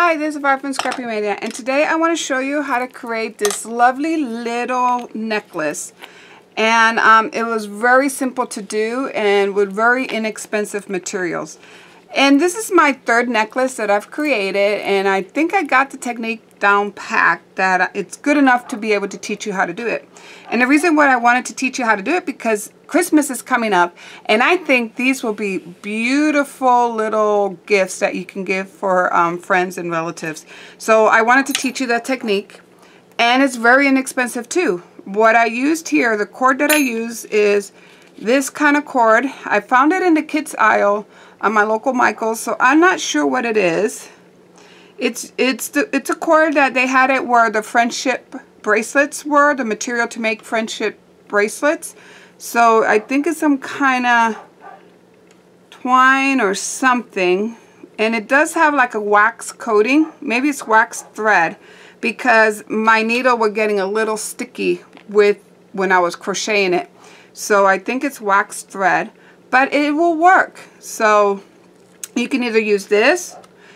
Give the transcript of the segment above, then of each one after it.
Hi, this is Vibe from Scrappy Media, and today I want to show you how to create this lovely little necklace. And it was very simple to do and with very inexpensive materials. And this is my third necklace that I've created, and I think I got the technique down packed that it's good enough to be able to teach you how to do it. And the reason why I wanted to teach you how to do it because Christmas is coming up, and I think these will be beautiful little gifts that you can give for friends and relatives. So I wanted to teach you that technique, and it's very inexpensive too. What I used here, the cord that I use is this kind of cord. I found it in the kids aisle on my local Michael's, so I'm not sure what it is. It's a cord that they had it where the friendship bracelets were, the material to make friendship bracelets. So I think it's some kind of twine or something, and it does have like a wax coating. Maybe it's wax thread, because my needle was getting a little sticky when I was crocheting it. So I think it's wax thread, but it will work. So you can either use this.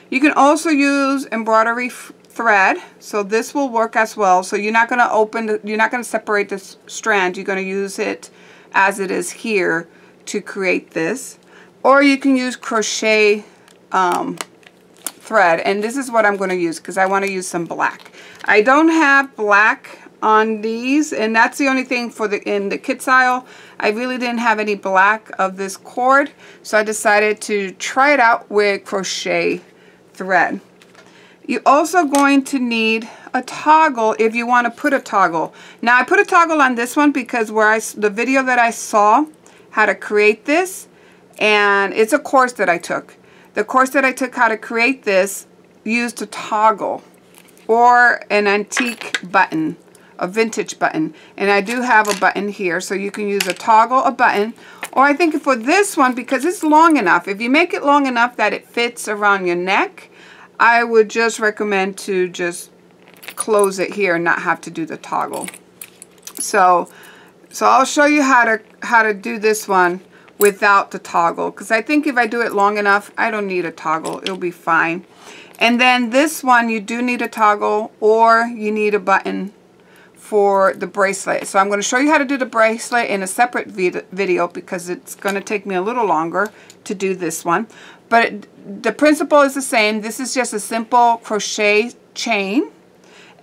You can also use embroidery thread, so this will work as well. So you're not going to you're not going to separate this strand. You're going to use it as it is here to create this. Or you can use crochet thread, and this is what I'm going to use because I want to use some black. I don't have black on these, and that's the only thing for in the kids aisle. I really didn't have any black of this cord, so I decided to try it out with crochet thread. You're also going to need a toggle if you want to put a toggle. Now I put a toggle on this one because the video that I saw how to create this, and it's a course that I took. The course that I took how to create this used a toggle or an antique button, a vintage button, and I do have a button here, so you can use a toggle, a button, or I think for this one, because it's long enough, if you make it long enough that it fits around your neck, I would just recommend to just close it here and not have to do the toggle. So I'll show you how to do this one without the toggle, because I think if I do it long enough, I don't need a toggle. It'll be fine. And then this one, you do need a toggle or you need a button for the bracelet. So I'm going to show you how to do the bracelet in a separate video because it's going to take me a little longer to do this one. But the principle is the same. This is just a simple crochet chain.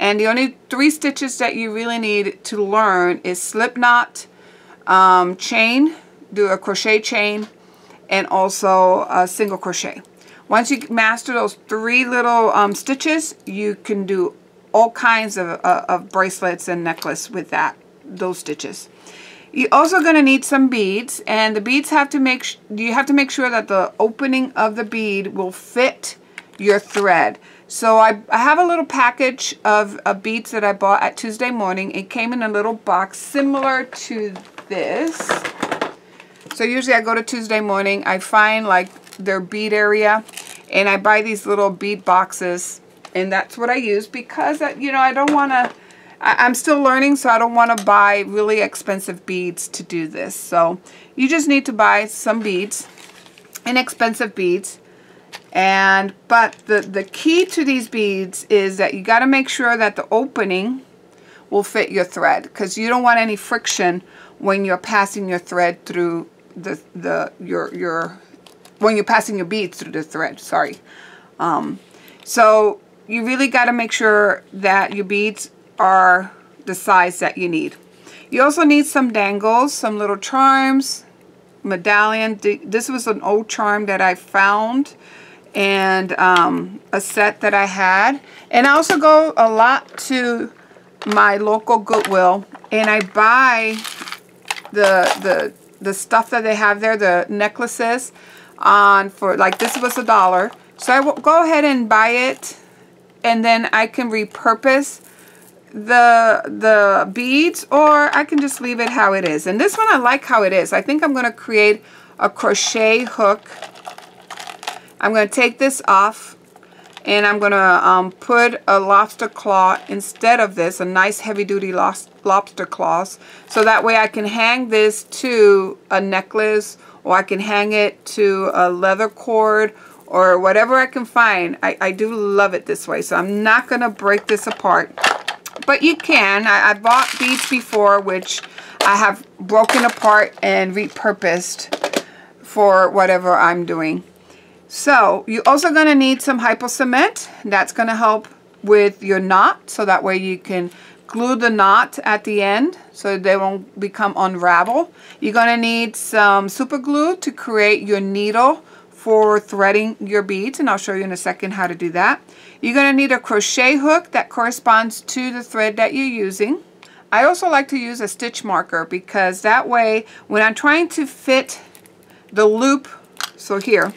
And the only 3 stitches that you really need to learn is slip knot, chain, do a crochet chain, and also a single crochet. Once you master those 3 little stitches, you can do all kinds of bracelets and necklace with those stitches. You're also going to need some beads, and the beads have to you have to make sure that the opening of the bead will fit your thread. So I have a little package of beads that I bought at Tuesday Morning. It came in a little box similar to this. So usually I go to Tuesday Morning, I find like their bead area, and I buy these little bead boxes, and that's what I use because, you know, I don't want to, I'm still learning, so I don't want to buy really expensive beads to do this. So you just need to buy some beads, inexpensive beads. But the key to these beads is that you got to make sure that the opening will fit your thread, because you don't want any friction when you're passing your thread through when you're passing your beads through the thread. Sorry. So you really got to make sure that your beads are the size that you need. You also need some dangles, some little charms, medallion. This was an old charm that I found, and a set that I had. And I also go a lot to my local Goodwill, and I buy the stuff that they have there, the necklaces, for like, this was $1. So I will go ahead and buy it, and then I can repurpose the beads, or I can just leave it how it is. And this one I like how it is. I think I'm going to create a crochet hook. I'm going to take this off, and I'm going to put a lobster claw instead of this, a nice heavy-duty lobster claws, so that way I can hang this to a necklace, or I can hang it to a leather cord, or whatever I can find. I do love it this way, so I'm not going to break this apart. But you can. I bought beads before, which I have broken apart and repurposed for whatever I'm doing. So you're also going to need some hypo cement. That's going to help with your knot, so that way you can glue the knot at the end so they won't become unravel. You're going to need some super glue to create your needle for threading your beads, and I'll show you in a second how to do that. You're going to need a crochet hook that corresponds to the thread that you're using. I also like to use a stitch marker, because that way when I'm trying to fit the loop, so here,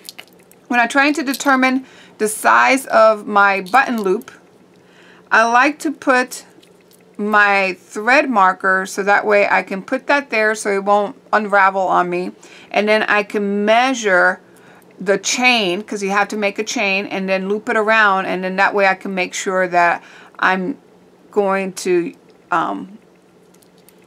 when I'm trying to determine the size of my button loop, I like to put my thread marker so that way I can put that there so it won't unravel on me, and then I can measure the chain, because you have to make a chain, and then loop it around, and then that way I can make sure that I'm going to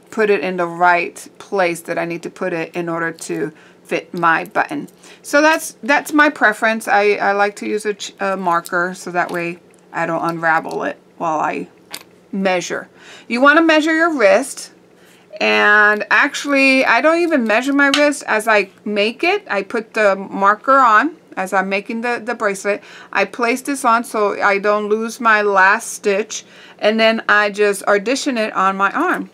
put it in the right place that I need to put it in order to fit my button. So that's my preference. I like to use a marker so that way I don't unravel it while I measure. You want to measure your wrist, and actually I don't even measure my wrist as I make it. I put the marker on as I'm making the bracelet. I place this on so I don't lose my last stitch, and then I just audition it on my arm.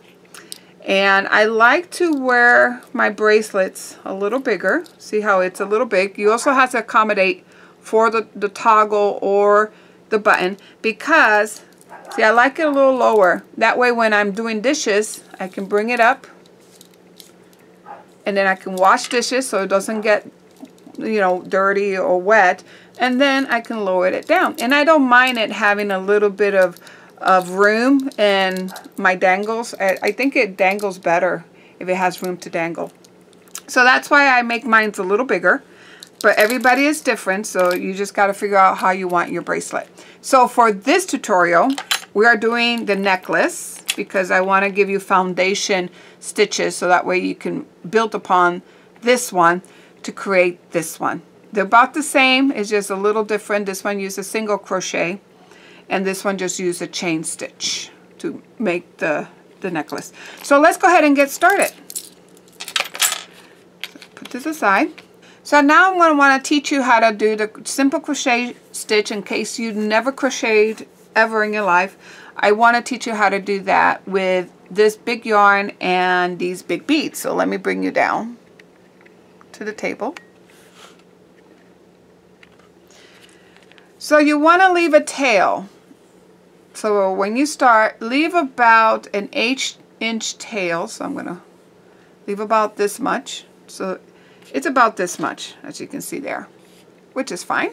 And I like to wear my bracelets a little bigger. See how it's a little big? You also have to accommodate for the toggle or the button, because see, I like it a little lower. That way when I'm doing dishes, I can bring it up, and then I can wash dishes so it doesn't get, you know, dirty or wet, and then I can lower it down. And I don't mind it having a little bit of room in my dangles. I think it dangles better if it has room to dangle. So that's why I make mine a little bigger. But everybody is different, so you just got to figure out how you want your bracelet. So for this tutorial, we are doing the necklace, because I want to give you foundation stitches so that way you can build upon this one to create this one. They're about the same, it's just a little different. This one used a single crochet, and this one just used a chain stitch to make the necklace. So let's go ahead and get started. Put this aside. So now I'm going to want to teach you how to do the simple crochet stitch in case you've never crocheted ever in your life. I want to teach you how to do that with this big yarn and these big beads. So let me bring you down to the table. So you want to leave a tail. So when you start, leave about an 8-inch tail. So I'm going to leave about this much. So it's about this much, as you can see there, which is fine.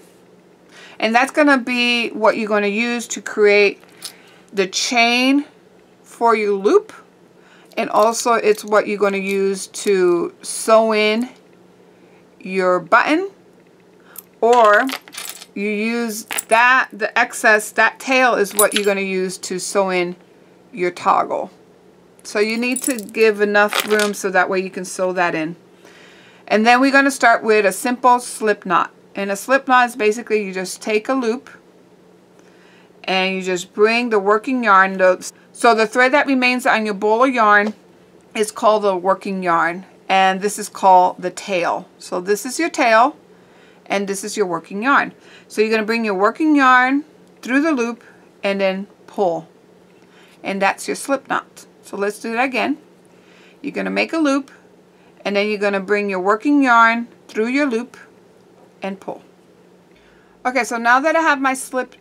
And that's going to be what you're going to use to create the chain for your loop. And also it's what you're going to use to sew in your button, or you use that, the excess, that tail is what you're going to use to sew in your toggle. So you need to give enough room so that way you can sew that in. And then we're going to start with a simple slip knot. And a slip knot is basically you just take a loop and you just bring the working yarn. So the thread that remains on your ball of yarn is called the working yarn. And this is called the tail. So this is your tail and this is your working yarn. So you're going to bring your working yarn through the loop and then pull. And that's your slip knot. So let's do that again. You're going to make a loop, and then you're going to bring your working yarn through your loop and pull. Okay, so now that I have my slip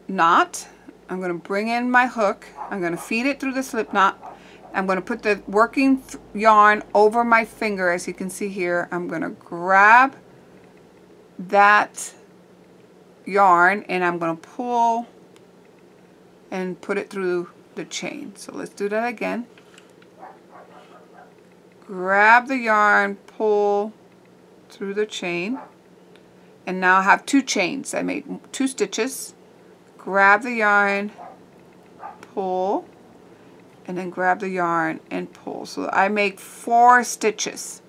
knot, I'm going to bring in my hook. I'm going to feed it through the slip knot. I'm going to put the working yarn over my finger, as you can see here. I'm going to grab that yarn and I'm going to pull and put it through the chain. So let's do that again. Grab the yarn, pull through the chain, and now I have 2 chains. I made 2 stitches. Grab the yarn, pull, and then grab the yarn and pull. So I make 4 stitches.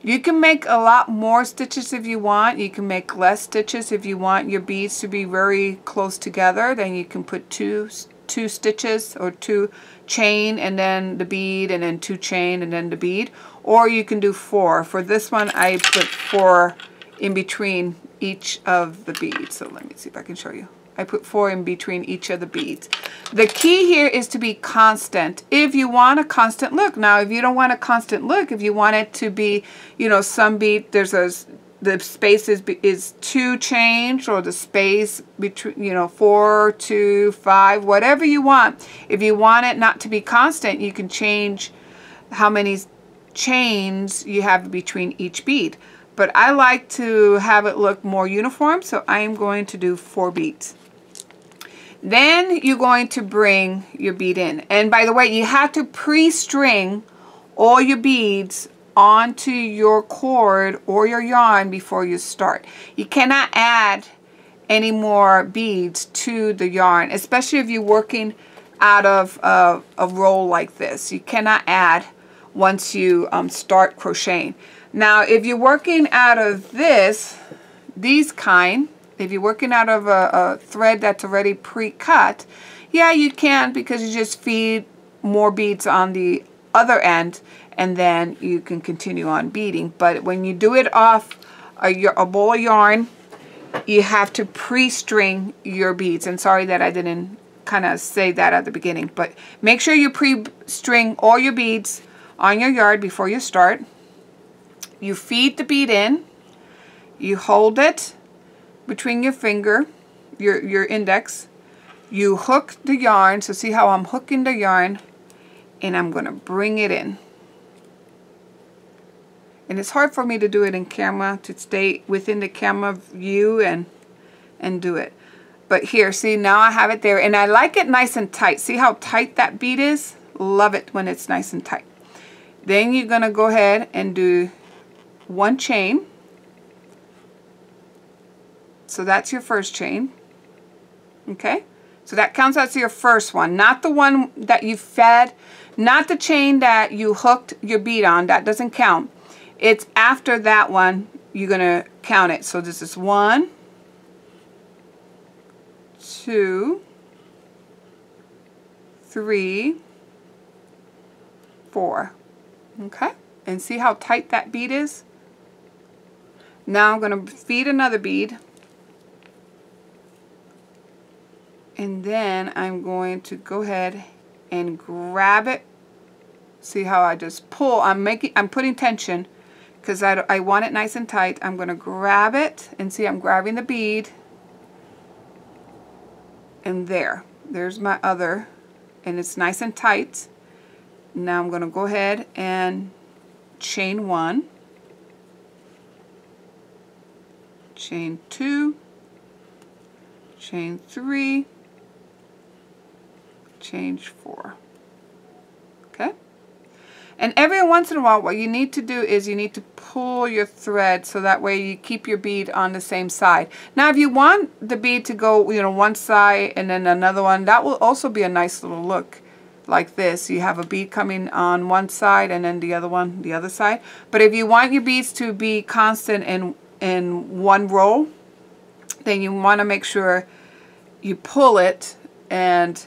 You can make a lot more stitches if you want. You can make less stitches if you want your beads to be very close together. Then you can put two stitches or 2 chain and then the bead and then 2 chain and then the bead. Or you can do 4. For this one I put 4 in between each of the beads. So let me see if I can show you. I put 4 in between each of the beads. The key here is to be constant. If you want a constant look. Now, if you don't want a constant look, if you want it to be, you know, some bead, the space is 2 changed, or the space between, you know, 4, 2, 5, whatever you want. If you want it not to be constant, you can change how many chains you have between each bead. But I like to have it look more uniform, so I am going to do 4 beads. Then you're going to bring your bead in. And by the way, you have to pre-string all your beads onto your cord or your yarn before you start. You cannot add any more beads to the yarn, especially if you're working out of a roll like this. You cannot add once you start crocheting. Now, if you're working out of these kind, if you're working out of a thread that's already pre-cut, yeah, you can, because you just feed more beads on the other end and then you can continue on beading. But when you do it off a ball of yarn, you have to pre-string your beads. And sorry that I didn't kind of say that at the beginning, but make sure you pre-string all your beads on your yard before you start. You feed the bead in, you hold it between your finger, your index, you hook the yarn. So see how I'm hooking the yarn, and I'm going to bring it in. And it's hard for me to do it in camera, to stay within the camera view and do it. But here, see, now I have it there, and I like it nice and tight. See how tight that bead is? Love it when it's nice and tight. Then you're going to go ahead and do 1 chain. So that's your first chain. Okay? So that counts as your first one, not the one that you fed, not the chain that you hooked your bead on. That doesn't count. It's after that one you're going to count it. So this is 1, 2, 3, 4. Okay? And see how tight that bead is? Now I'm going to feed another bead. And then I'm going to go ahead and grab it. See how I just pull? I'm putting tension because I want it nice and tight. I'm going to grab it, and see I'm grabbing the bead. And there's my other, and it's nice and tight. Now I'm going to go ahead and chain 1, chain 2, chain 3, chain 4. Okay? And every once in a while, what you need to do is you need to pull your thread so that way you keep your bead on the same side. Now, if you want the bead to go, you know, one side and then another one, that will also be a nice little look like this. You have a bead coming on one side and then the other one the other side. But if you want your beads to be constant in one row, then you want to make sure you pull it and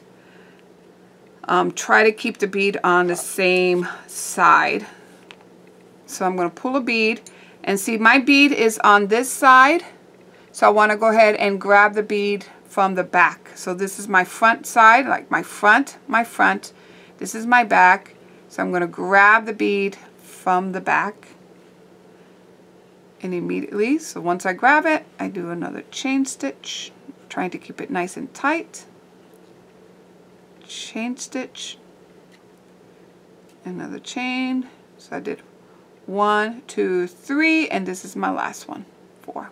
try to keep the bead on the same side. So I'm going to pull a bead, and see my bead is on this side, so I want to go ahead and grab the bead from the back. So this is my front side, like my front. This is my back, so I'm going to grab the bead from the back, and immediately, so once I grab it, I do another chain stitch, trying to keep it nice and tight. Chain stitch, another chain. So I did 1, 2, 3, and this is my last one, 4.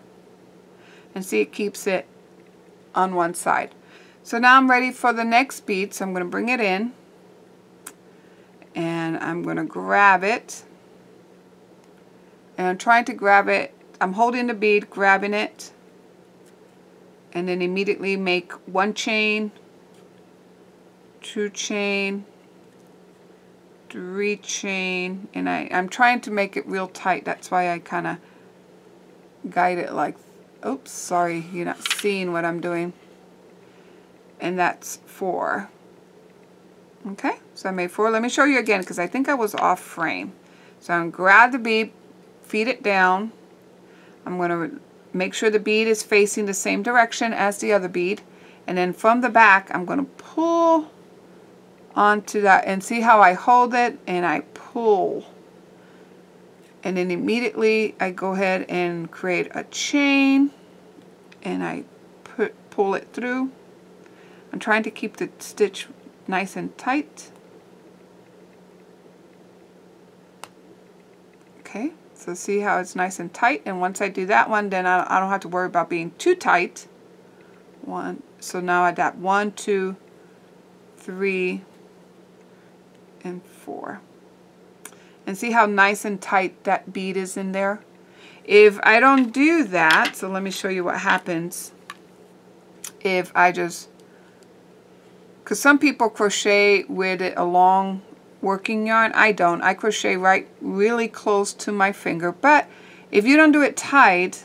And see, it keeps it on one side. So now I'm ready for the next bead, so I'm going to bring it in, and I'm going to grab it, and I'm trying to grab it. I'm holding the bead, grabbing it, and then immediately make 1 chain, 2 chain, 3 chain, and I'm trying to make it real tight. That's why I kind of guide it like, oops, sorry, you're not seeing what I'm doing. And that's 4. Okay, so I made 4. Let me show you again because I think I was off frame. So I'm going to grab the bead, feed it down. I'm going to make sure the bead is facing the same direction as the other bead. And then from the back, I'm going to pull onto that, and see how I hold it and I pull. And then immediately I go ahead and create a chain and I pull it through. I'm trying to keep the stitch nice and tight. Okay, so see how it's nice and tight, and once I do that one, then I don't have to worry about being too tight. So now I got 1, 2, 3, and 4. And see how nice and tight that bead is in there? If I don't do that, so let me show you what happens if I just, because some people crochet with it a long working yarn. I don't. I crochet right really close to my finger. But if you don't do it tight,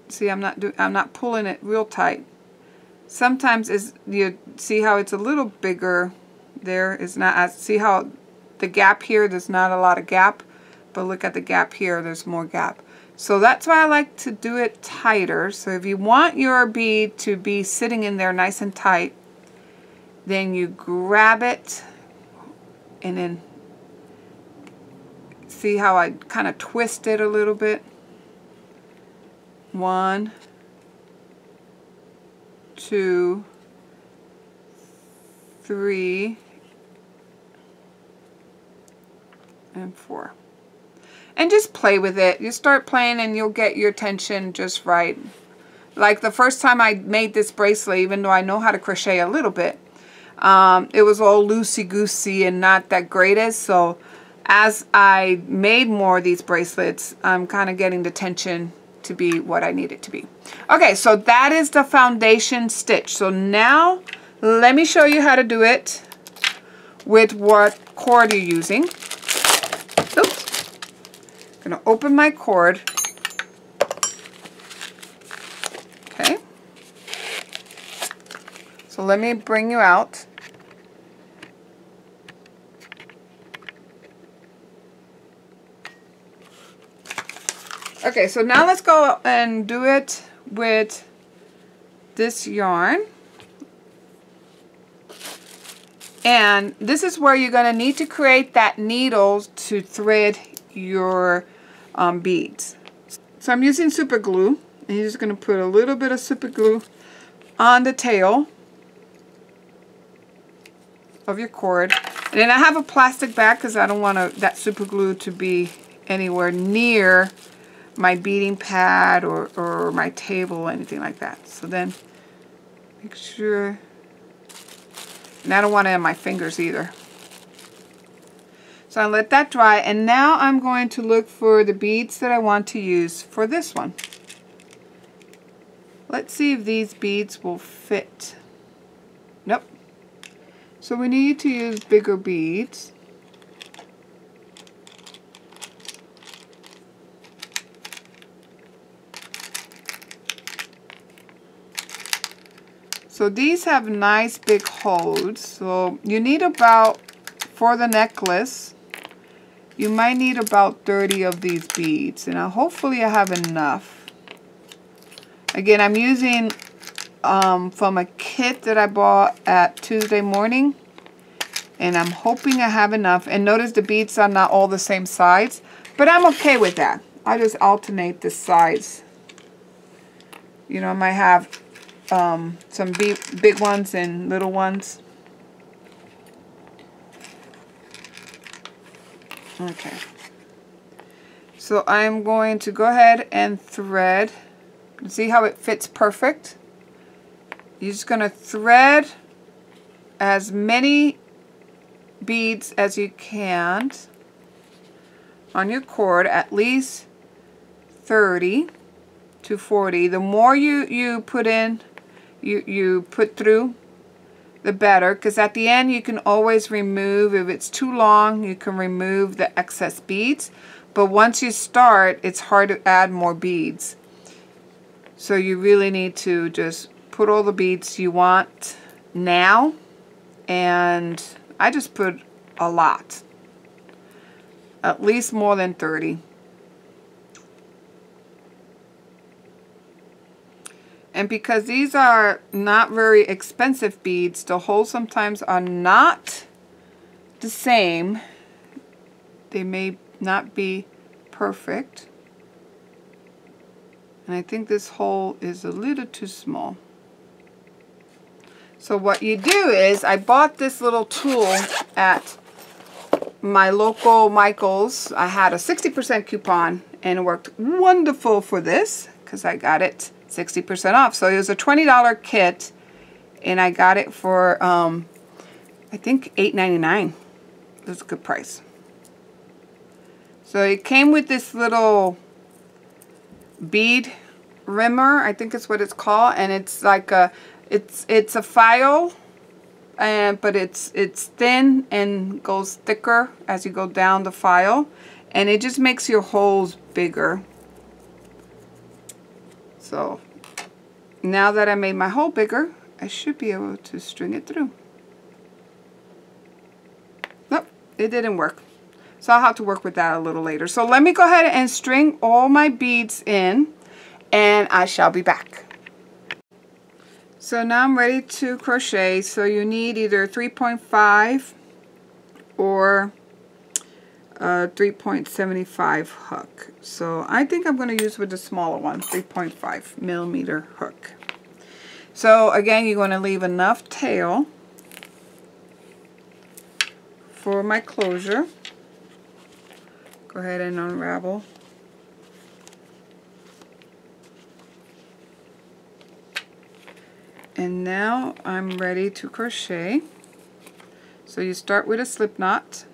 see, I'm not pulling it real tight. Sometimes you see how it's a little bigger there. It's not, see how the gap here, there's not a lot of gap, but look at the gap here, there's more gap. So that's why I like to do it tighter. So if you want your bead to be sitting in there nice and tight, then you grab it and then see how I kind of twist it a little bit. 1, 2, 3, and 4. And just play with it. You start playing and you'll get your tension just right. Like the first time I made this bracelet, even though I know how to crochet a little bit, it was all loosey-goosey and not that greatest. So as I made more of these bracelets, I'm kind of getting the tension to be what I need it to be. Okay, so that is the foundation stitch. So now let me show you how to do it with what cord you're using. Oops. I'm going to open my cord. Okay. So let me bring you out. Okay, so now let's go and do it with this yarn. And this is where you're going to need to create that needle to thread your beads. So I'm using super glue, and you're just going to put a little bit of super glue on the tail of your cord. And then I have a plastic bag because I don't want that super glue to be anywhere near my beading pad or my table or anything like that. So then make sure, and I don't want it on my fingers either. So I let that dry, and now I'm going to look for the beads that I want to use for this one. Let's see if these beads will fit. Nope. So we need to use bigger beads. So these have nice big holes. So you need about, for the necklace, you might need about 30 of these beads. And hopefully I have enough. Again, I'm using from a kit that I bought at Tuesday morning. And I'm hoping I have enough. And notice the beads are not all the same size. But I'm okay with that. I just alternate the size. You know, I might have some big ones and little ones. Okay. So I'm going to go ahead and thread. See how it fits perfect? You're just going to thread as many beads as you can on your cord, at least 30 to 40. The more you put in, you put through, the better, because at the end you can always remove, if it's too long, you can remove the excess beads. But once you start, it's hard to add more beads. So you really need to just put all the beads you want now. And I just put a lot. At least more than 30. And because these are not very expensive beads, the holes sometimes are not the same. They may not be perfect. And I think this hole is a little too small. So what you do is, I bought this little tool at my local Michael's. I had a 60% coupon and it worked wonderful for this because I got it 60% off. So it was a $20 kit and I got it for I think $8.99. It was a good price. So it came with this little bead rimmer, I think is what it's called, and it's like a it's a file, but it's thin and goes thicker as you go down the file, and it just makes your holes bigger. So now that I made my hole bigger, I should be able to string it through. Nope, it didn't work. So I'll have to work with that a little later. So let me go ahead and string all my beads in, and I shall be back. So now I'm ready to crochet. So you need either 3.5 or 3.75 hook. So I think I'm going to use with the smaller one, 3.5 millimeter hook. So again, you're going to leave enough tail for my closure. Go ahead and unravel. And now I'm ready to crochet. So you start with a slip knot.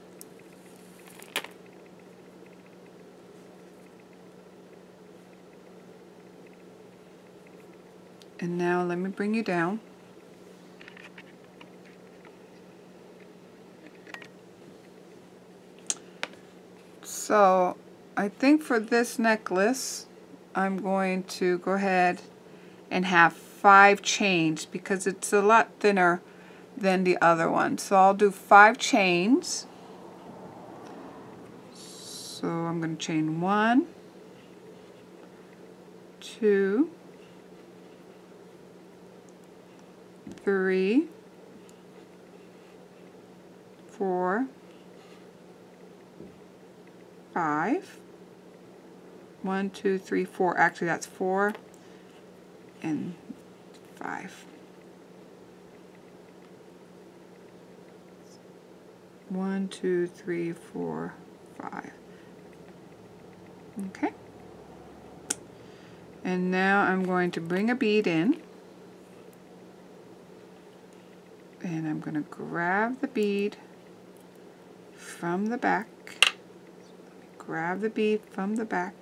And now let me bring you down. So I think for this necklace, I'm going to go ahead and have 5 chains because it's a lot thinner than the other one. So I'll do 5 chains. So I'm going to chain 1, 2, 3, 4, 5. 1, 2, 3, 4. Actually, that's 4 and 5. 1, 2, 3, 4, 5. Okay. And now I'm going to bring a bead in. And I'm going to grab the bead from the back. Grab the bead from the back.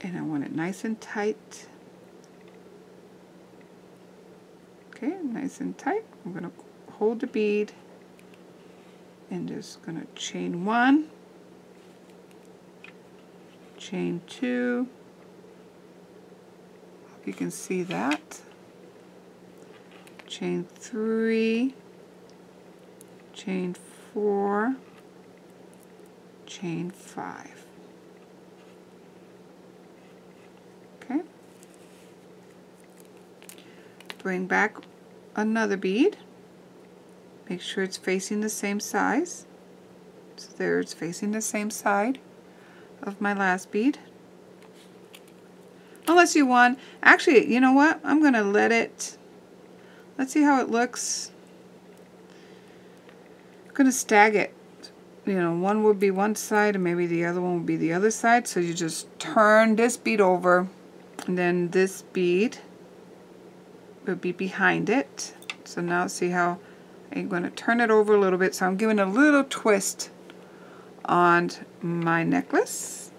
And I want it nice and tight. Okay, nice and tight. I'm going to hold the bead and just going to chain 1, chain 2. Hope you can see that. Chain 3, chain 4, chain 5. Okay. Bring back another bead. Make sure it's facing the same size. So there, it's facing the same side of my last bead. Unless you want, actually, you know what? I'm going to let it, let's see how it looks. I'm going to stag it. You know, one would be one side and maybe the other one would be the other side. So you just turn this bead over and then this bead would be behind it. So now see how I'm going to turn it over a little bit. So I'm giving a little twist on my necklace.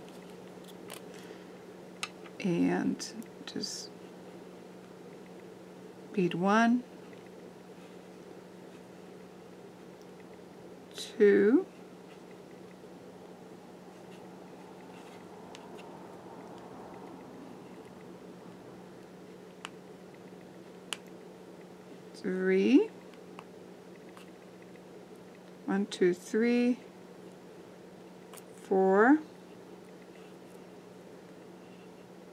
And just bead 1, 2, 3, 1, 2, 3, 4,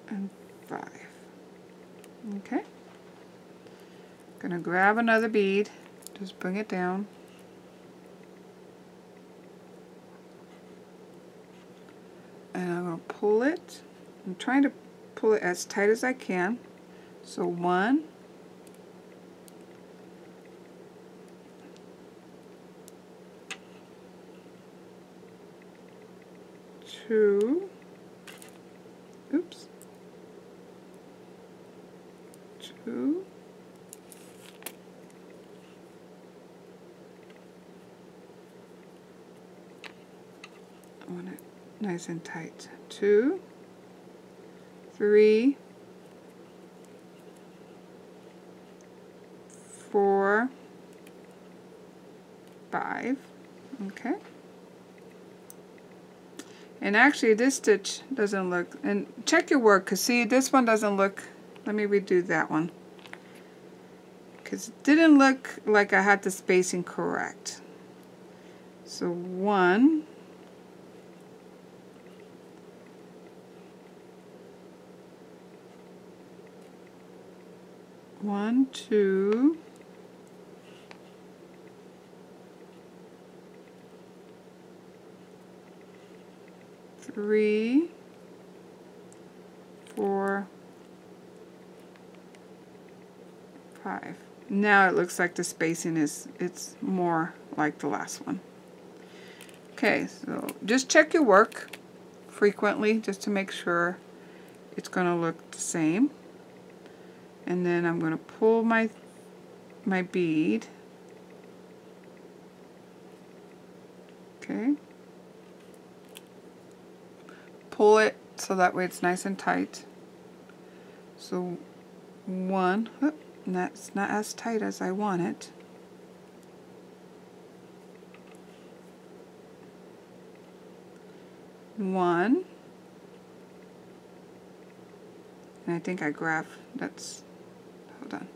and 5. Okay. Gonna grab another bead, just bring it down. And I'm gonna pull it. I'm trying to pull it as tight as I can. So 1, 2, oops, 2, I want it nice and tight. 2, 3, 4, 5. Okay. And actually this stitch doesn't look, and check your work, because see, this one doesn't look, let me redo that one, because it didn't look like I had the spacing correct. So 1, 1, 2, 3, 4, 5. Now it looks like the spacing it's more like the last one. Okay, so just check your work frequently just to make sure it's going to look the same. And then I'm going to pull my bead. Okay. Pull it so that way it's nice and tight. So 1, and that's not as tight as I want it. One, and I think I grabbed, that's, hold on.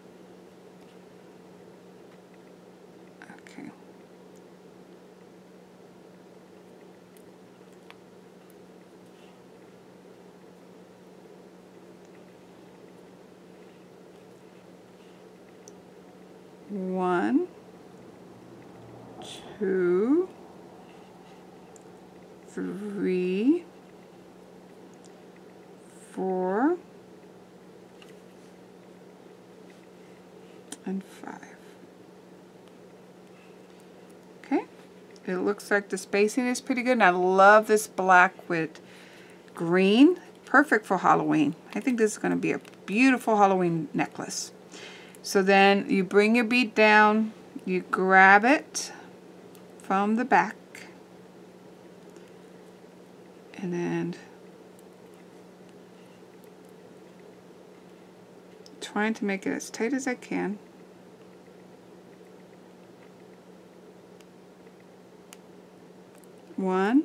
Okay. One, 2, 3, 4, and 5. Okay, it looks like the spacing is pretty good, and I love this black with green. Perfect for Halloween. I think this is going to be a beautiful Halloween necklace. So then you bring your bead down, you grab it from the back, and then trying to make it as tight as I can. One,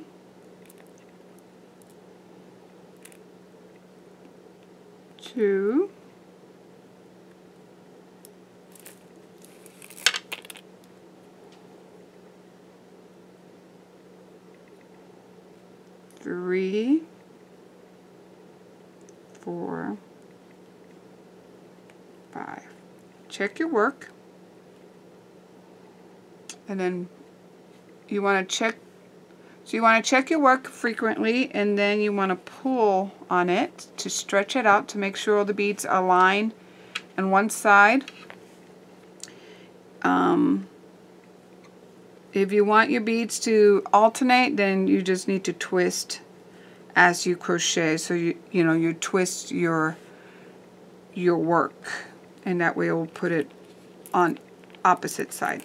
2, 3, 4, 5. Check your work, and then you want to check. So you want to check your work frequently, and then you want to pull on it to stretch it out to make sure all the beads align on one side. If you want your beads to alternate, then you just need to twist as you crochet. So you twist your work, and that way it will put it on opposite side.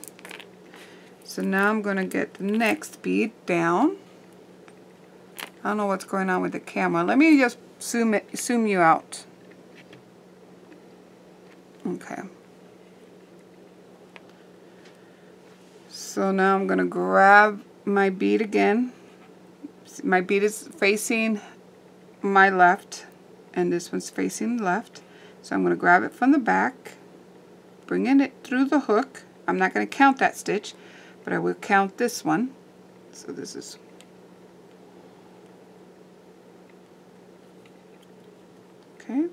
So now I'm going to get the next bead down. I don't know what's going on with the camera. Let me just zoom you out. Okay. So now I'm going to grab my bead again. My bead is facing my left and this one's facing left. So I'm going to grab it from the back, bringing it through the hook. I'm not going to count that stitch, but I will count this one. So this is okay.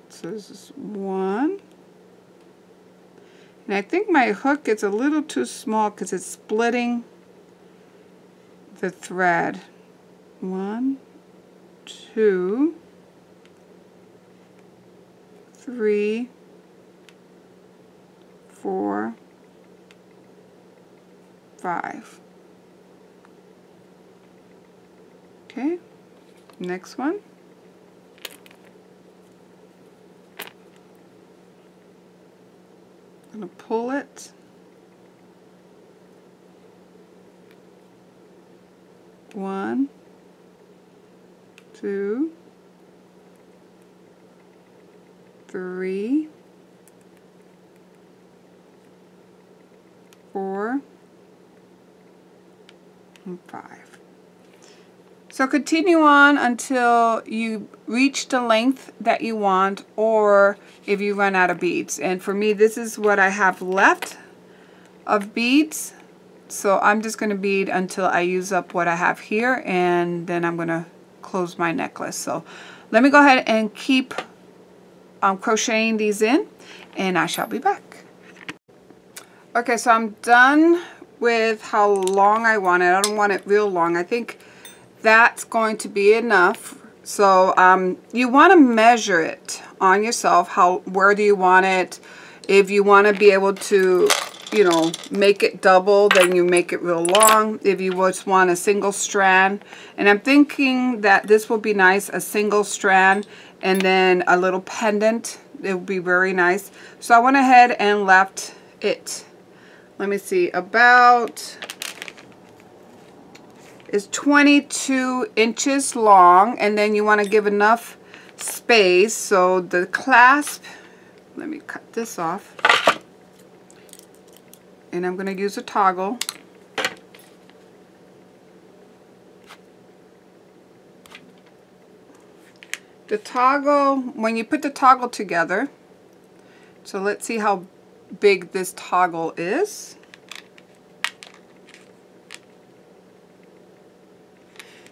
So this is one. And I think my hook is a little too small because it's splitting the thread. 1, 2, 3, 4, 5. Okay, next one. I'm going to pull it. 1, 2, 3, 4, and 5. So continue on until you reach the length that you want, or if you run out of beads. And for me, this is what I have left of beads. So I'm just going to bead until I use up what I have here, and then I'm going to close my necklace. So let me go ahead and keep crocheting these in, and I shall be back. Okay, so I'm done with how long I want it. I don't want it real long. I think that's going to be enough. So you want to measure it on yourself. Where do you want it? If you want to be able to, you know, make it double, then you make it real long. If you just want a single strand, and I'm thinking that this will be nice, a single strand and then a little pendant. It would be very nice. So I went ahead and left it, let me see, about is 22 inches long, and then you want to give enough space so the clasp, let me cut this off, and I'm going to use a toggle. The toggle, when you put the toggle together, so let's see how big this toggle is.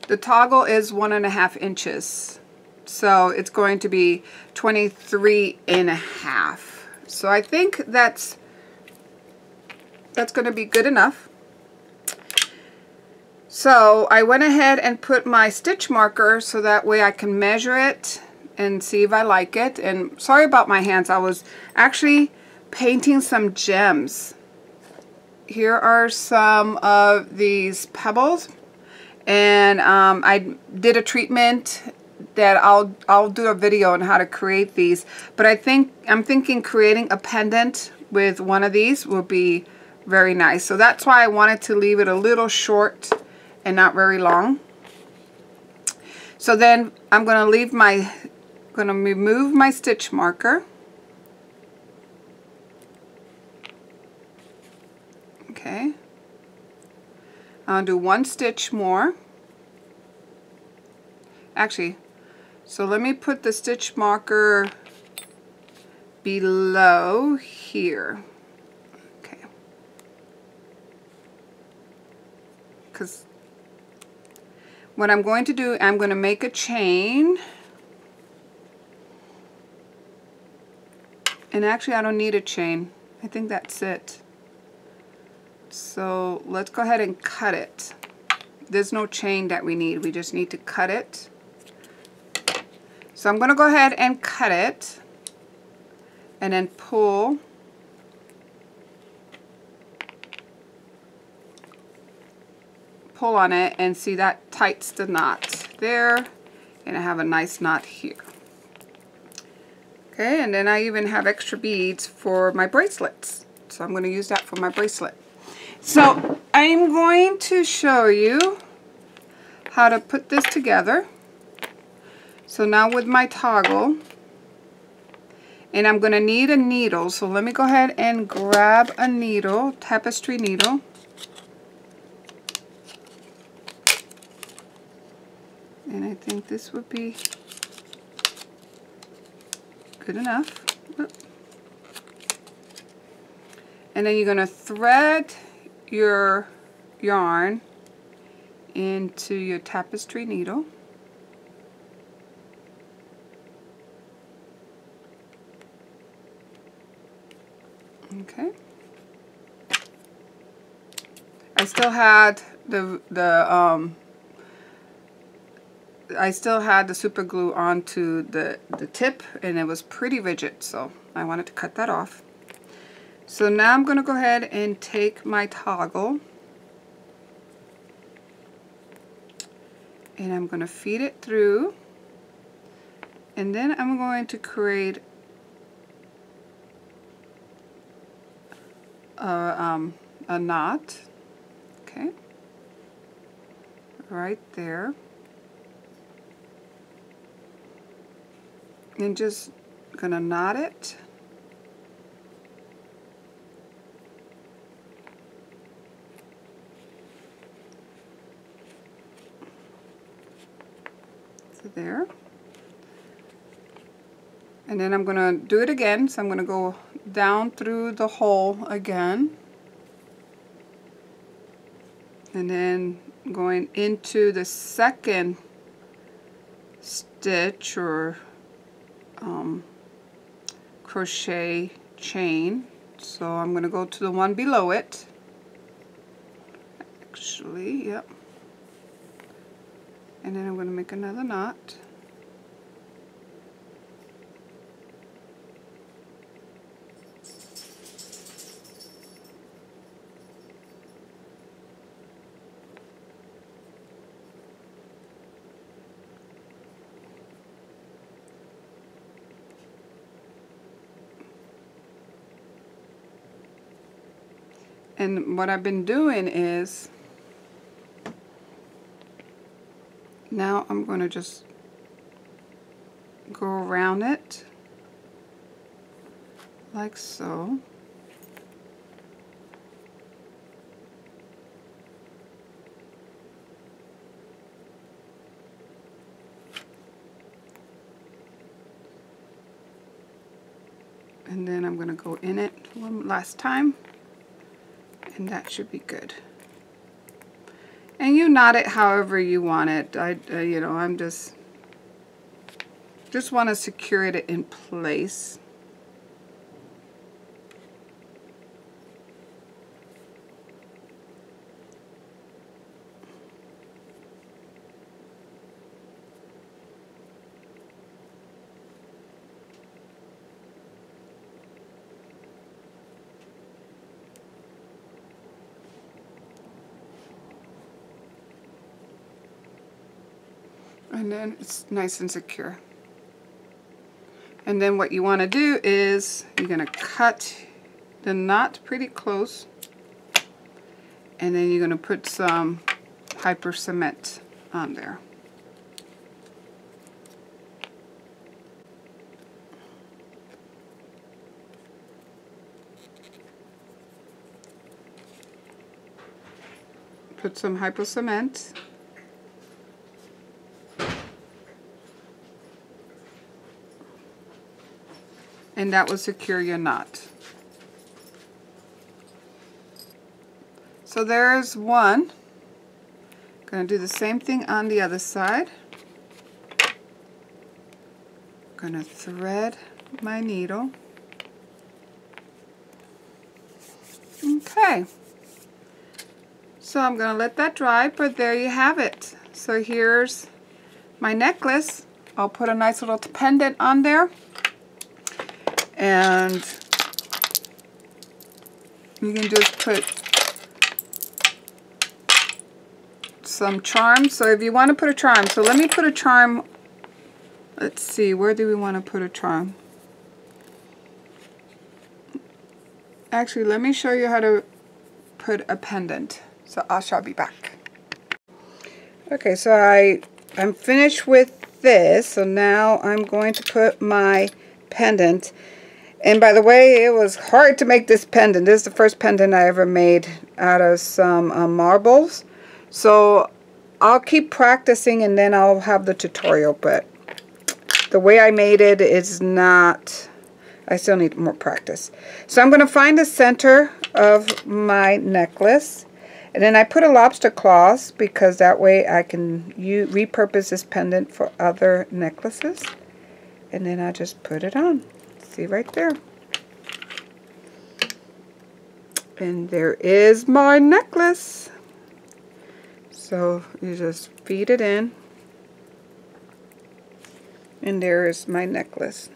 The toggle is 1.5 inches, so it's going to be 23.5. So I think that's going to be good enough. So I went ahead and put my stitch marker so that way I can measure it and see if I like it. And sorry about my hands, I was actually painting some gems. Here are some of these pebbles. And I did a treatment that I'll do a video on how to create these. But I'm thinking creating a pendant with one of these will be very nice. So that's why I wanted to leave it a little short and not very long. So then I'm going to remove my stitch marker. Okay. I'll do one stitch more. Actually, so let me put the stitch marker below here. Okay. Because what I'm going to do, I'm going to make a chain. And actually, I don't need a chain. I think that's it. So let's go ahead and cut it. There's no chain that we need. We just need to cut it. So I'm going to go ahead and cut it and then pull. Pull on it and see that tightens the knot there, and I have a nice knot here. Okay, and then I even have extra beads for my bracelets. So I'm going to use that for my bracelet. So I'm going to show you how to put this together. So now with my toggle, and I'm going to need a needle, so let me go ahead and grab a needle, tapestry needle. And I think this would be good enough. And then you're going to thread your yarn into your tapestry needle. Okay. I still had the super glue onto the tip, and it was pretty rigid, so I wanted to cut that off. So now I'm going to go ahead and take my toggle and I'm going to feed it through, and then I'm going to create a knot, okay, right there, and just gonna knot it. So there. And then I'm gonna do it again, so I'm gonna go down through the hole again, and then going into the second stitch or crochet chain. So I'm going to go to the one below it. Actually, yep. And then I'm going to make another knot. And what I've been doing is, now I'm going to just go around it like so. And then I'm going to go in it one last time. And that should be good. And you knot it however you want it. You know, I'm just want to secure it in place. And then it's nice and secure. And then what you want to do is you're going to cut the knot pretty close, and then you're going to put some hyper cement on there. Put some hyper cement. And that will secure your knot. So there's one. Going to do the same thing on the other side. Going to thread my needle. Okay. So I'm going to let that dry, but there you have it. So here's my necklace. I'll put a nice little pendant on there. And you can just put some charms. So if you want to put a charm, so let me put a charm. Let's see, where do we want to put a charm? Actually, let me show you how to put a pendant. So I shall be back. Okay, so I'm finished with this. So now I'm going to put my pendant. And by the way, it was hard to make this pendant. This is the first pendant I ever made out of some marbles. So I'll keep practicing and then I'll have the tutorial. But the way I made it is not... I still need more practice. So I'm going to find the center of my necklace. And then I put a lobster claws because that way I can repurpose this pendant for other necklaces. And then I just put it on. See right there. And there is my necklace. So you just feed it in. And there is my necklace.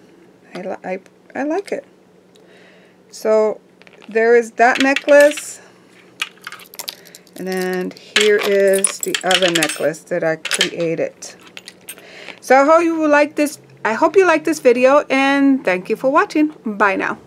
I like it. So there is that necklace. And then here is the other necklace that I created. So I hope you like this video, and thank you for watching. Bye now.